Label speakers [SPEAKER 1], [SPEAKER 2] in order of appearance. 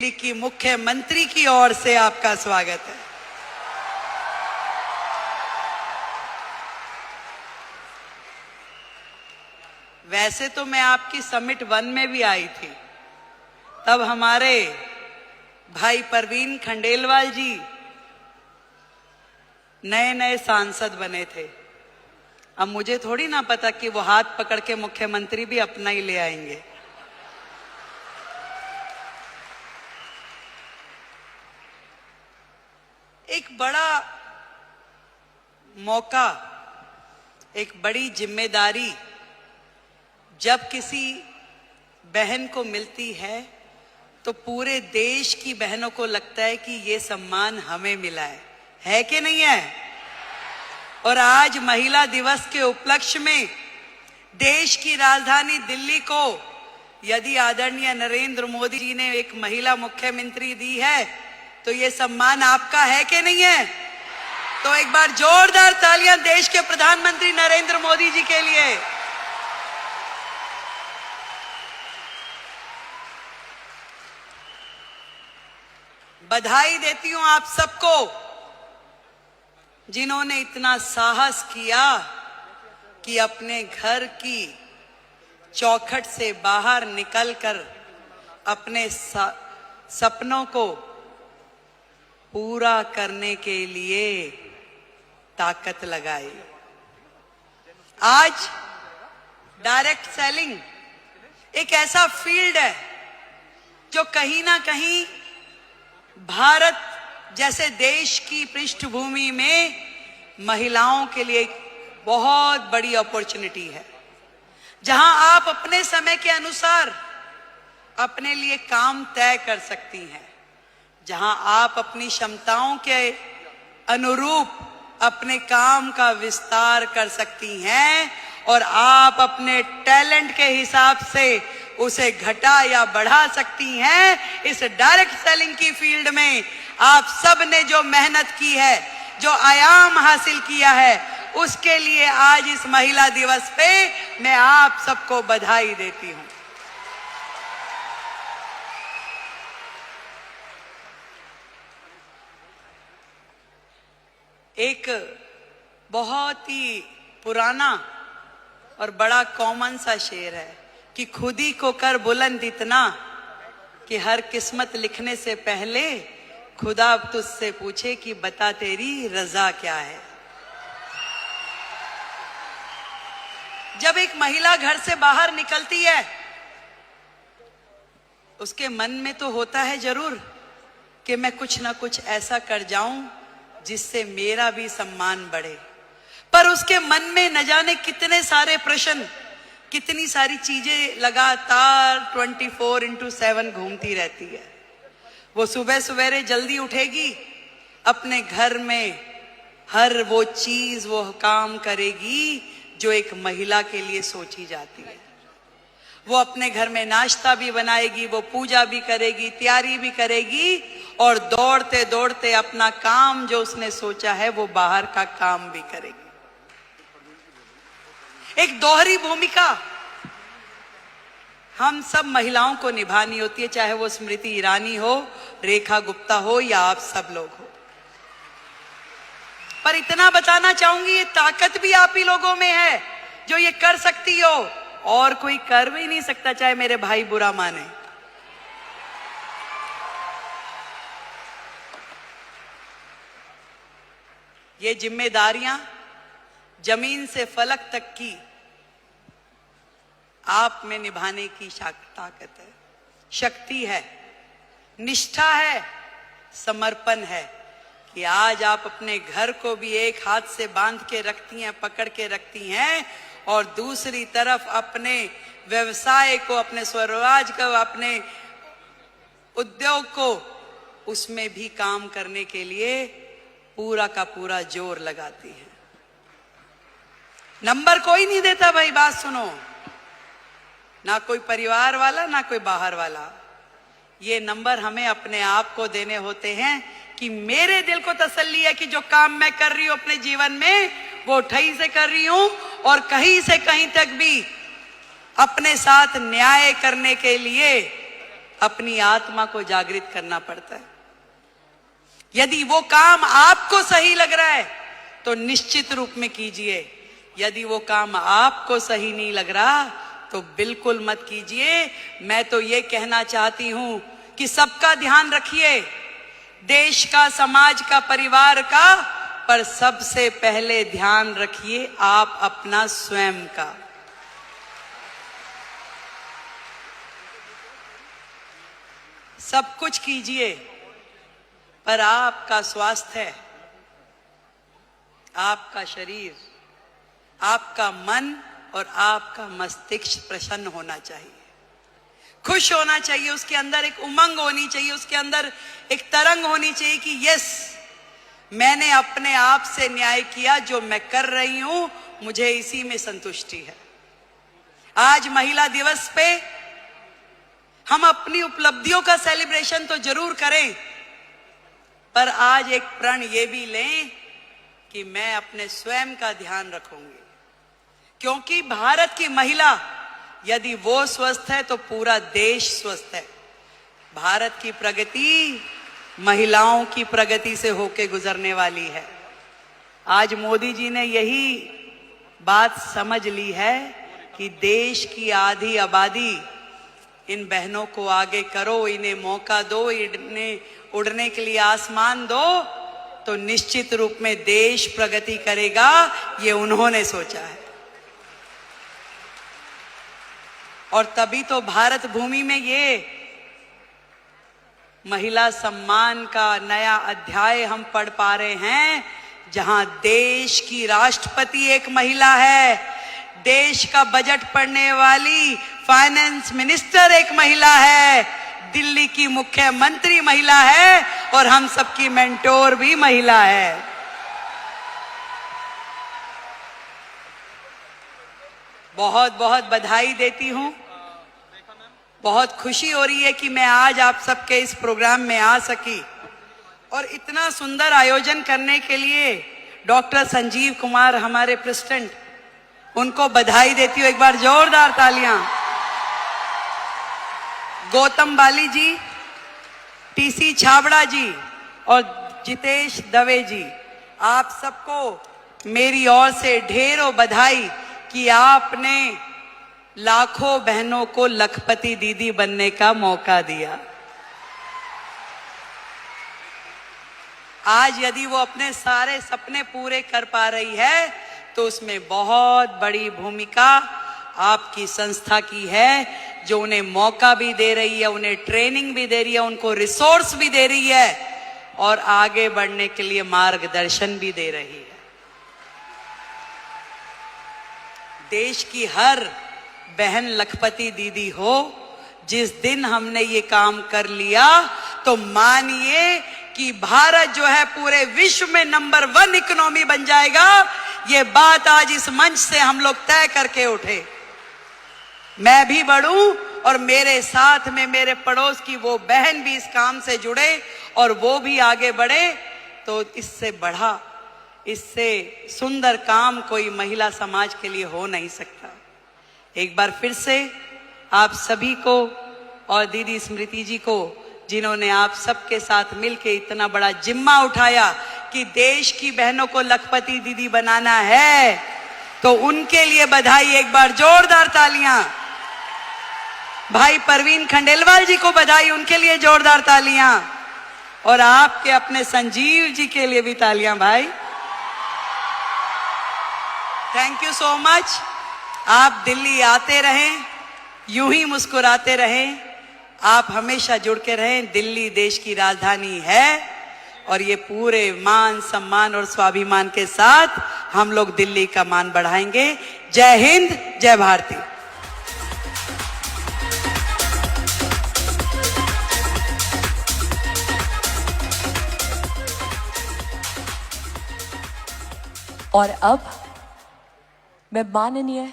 [SPEAKER 1] की मुख्यमंत्री की ओर से आपका स्वागत है। वैसे तो मैं आपकी समिट 1 में भी आई थी, तब हमारे भाई परवीन खंडेलवाल जी नए नए सांसद बने थे। अब मुझे थोड़ी ना पता कि वो हाथ पकड़ के मुख्यमंत्री भी अपना ही ले आएंगे। एक बड़ा मौका, एक बड़ी जिम्मेदारी जब किसी बहन को मिलती है तो पूरे देश की बहनों को लगता है कि ये सम्मान हमें मिला है कि नहीं है? और आज महिला दिवस के उपलक्ष्य में देश की राजधानी दिल्ली को यदि आदरणीय नरेंद्र मोदी जी ने एक महिला मुख्यमंत्री दी है तो ये सम्मान आपका है कि नहीं है? तो एक बार जोरदार तालियां देश के प्रधानमंत्री नरेंद्र मोदी जी के लिए। बधाई देती हूं आप सबको जिन्होंने इतना साहस किया कि अपने घर की चौखट से बाहर निकलकर अपने सपनों को पूरा करने के लिए ताकत लगाई। आज डायरेक्ट सेलिंग एक ऐसा फील्ड है जो कहीं ना कहीं भारत जैसे देश की पृष्ठभूमि में महिलाओं के लिए एक बहुत बड़ी अपॉर्चुनिटी है, जहां आप अपने समय के अनुसार अपने लिए काम तय कर सकती हैं, जहां आप अपनी क्षमताओं के अनुरूप अपने काम का विस्तार कर सकती हैं और आप अपने टैलेंट के हिसाब से उसे घटा या बढ़ा सकती हैं। इस डायरेक्ट सेलिंग की फील्ड में आप सब ने जो मेहनत की है, जो आयाम हासिल किया है, उसके लिए आज इस महिला दिवस पे मैं आप सबको बधाई देती हूं। एक बहुत ही पुराना और बड़ा कॉमन सा शेर है कि खुद ही को कर बुलंद इतना कि हर किस्मत लिखने से पहले खुदा तुझसे पूछे कि बता तेरी रजा क्या है। जब एक महिला घर से बाहर निकलती है उसके मन में तो होता है जरूर कि मैं कुछ ना कुछ ऐसा कर जाऊं जिससे मेरा भी सम्मान बढ़े, पर उसके मन में न जाने कितने सारे प्रश्न, कितनी सारी चीजें लगातार 24/7 घूमती रहती है। वो सुबह सवेरे जल्दी उठेगी, अपने घर में हर वो चीज, वो काम करेगी जो एक महिला के लिए सोची जाती है। वो अपने घर में नाश्ता भी बनाएगी, वो पूजा भी करेगी, तैयारी भी करेगी और दौड़ते दौड़ते अपना काम जो उसने सोचा है वो बाहर का काम भी करेगी। एक दोहरी भूमिका हम सब महिलाओं को निभानी होती है, चाहे वो स्मृति ईरानी हो, रेखा गुप्ता हो या आप सब लोग हो। पर इतना बताना चाहूंगी, ये ताकत भी आप ही लोगों में है जो ये कर सकती हो, और कोई कर भी नहीं सकता, चाहे मेरे भाई बुरा माने। ये जिम्मेदारियां जमीन से फलक तक की आप में निभाने की ताकत है, शक्ति है, निष्ठा है, समर्पण है कि आज आप अपने घर को भी एक हाथ से बांध के रखती हैं, पकड़ के रखती हैं, और दूसरी तरफ अपने व्यवसाय को, अपने स्वरोजगार को, अपने उद्योग को, उसमें भी काम करने के लिए पूरा का पूरा जोर लगाती है। नंबर कोई नहीं देता भाई, बात सुनो, ना कोई परिवार वाला ना कोई बाहर वाला। ये नंबर हमें अपने आप को देने होते हैं कि मेरे दिल को तसल्ली है कि जो काम मैं कर रही हूं अपने जीवन में वो ठही से कर रही हूं, और कहीं से कहीं तक भी अपने साथ न्याय करने के लिए अपनी आत्मा को जागृत करना पड़ता है। यदि वो काम आपको सही लग रहा है तो निश्चित रूप में कीजिए, यदि वो काम आपको सही नहीं लग रहा तो बिल्कुल मत कीजिए। मैं तो ये कहना चाहती हूं कि सबका ध्यान रखिए, देश का, समाज का, परिवार का, पर सबसे पहले ध्यान रखिए आप अपना स्वयं का। सब कुछ कीजिए पर आपका स्वास्थ्य, आपका शरीर, आपका मन और आपका मस्तिष्क प्रसन्न होना चाहिए, खुश होना चाहिए, उसके अंदर एक उमंग होनी चाहिए, उसके अंदर एक तरंग होनी चाहिए कि यस, मैंने अपने आप से न्याय किया, जो मैं कर रही हूं मुझे इसी में संतुष्टि है। आज महिला दिवस पे हम अपनी उपलब्धियों का सेलिब्रेशन तो जरूर करें, पर आज एक प्रण ये भी लें कि मैं अपने स्वयं का ध्यान रखूंगी, क्योंकि भारत की महिला यदि वो स्वस्थ है तो पूरा देश स्वस्थ है। भारत की प्रगति महिलाओं की प्रगति से होके गुजरने वाली है। आज मोदी जी ने यही बात समझ ली है कि देश की आधी आबादी, इन बहनों को आगे करो, इन्हें मौका दो, इन्हें उड़ने के लिए आसमान दो, तो निश्चित रूप में देश प्रगति करेगा। ये उन्होंने सोचा है और तभी तो भारत भूमि में ये महिला सम्मान का नया अध्याय हम पढ़ पा रहे हैं, जहां देश की राष्ट्रपति एक महिला है, देश का बजट पढ़ने वाली फाइनेंस मिनिस्टर एक महिला है, दिल्ली की मुख्यमंत्री महिला है और हम सबकी मेंटोर भी महिला है। बहुत बहुत बधाई देती हूं, बहुत खुशी हो रही है कि मैं आज आप सबके इस प्रोग्राम में आ सकी और इतना सुंदर आयोजन करने के लिए डॉक्टर संजीव कुमार हमारे प्रेसिडेंट, उनको बधाई देती हूं। एक बार जोरदार तालियां। गौतम बाली जी, टीसी छाबड़ा जी और जितेश दवे जी, आप सबको मेरी ओर से ढेरों बधाई कि आपने लाखों बहनों को लखपति दीदी बनने का मौका दिया। आज यदि वो अपने सारे सपने पूरे कर पा रही है तो उसमें बहुत बड़ी भूमिका आपकी संस्था की है, जो उन्हें मौका भी दे रही है, उन्हें ट्रेनिंग भी दे रही है, उनको रिसोर्स भी दे रही है और आगे बढ़ने के लिए मार्गदर्शन भी दे रही है। देश की हर बहन लखपति दीदी हो। जिस दिन हमने ये काम कर लिया तो मानिए कि भारत जो है पूरे विश्व में नंबर 1 इकोनॉमी बन जाएगा। ये बात आज इस मंच से हम लोग तय करके उठे। मैं भी बढ़ूं और मेरे साथ में मेरे पड़ोस की वो बहन भी इस काम से जुड़े और वो भी आगे बढ़े, तो इससे बढ़ा, इससे सुंदर काम कोई महिला समाज के लिए हो नहीं सकता। एक बार फिर से आप सभी को और दीदी स्मृति जी को, जिन्होंने आप सबके साथ मिलके इतना बड़ा जिम्मा उठाया कि देश की बहनों को लखपति दीदी बनाना है, तो उनके लिए बधाई। एक बार जोरदार तालियां। भाई परवीन खंडेलवाल जी को बधाई, उनके लिए जोरदार तालियां। और आपके अपने संजीव जी के लिए भी तालियां भाई। Thank you so much. आप दिल्ली आते रहें, यूं ही मुस्कुराते रहें, आप हमेशा जुड़ के रहें। दिल्ली देश की राजधानी है और ये पूरे मान सम्मान और स्वाभिमान के साथ हम लोग दिल्ली का मान बढ़ाएंगे। जय हिंद, जय भारती।
[SPEAKER 2] और अब मैं माननीय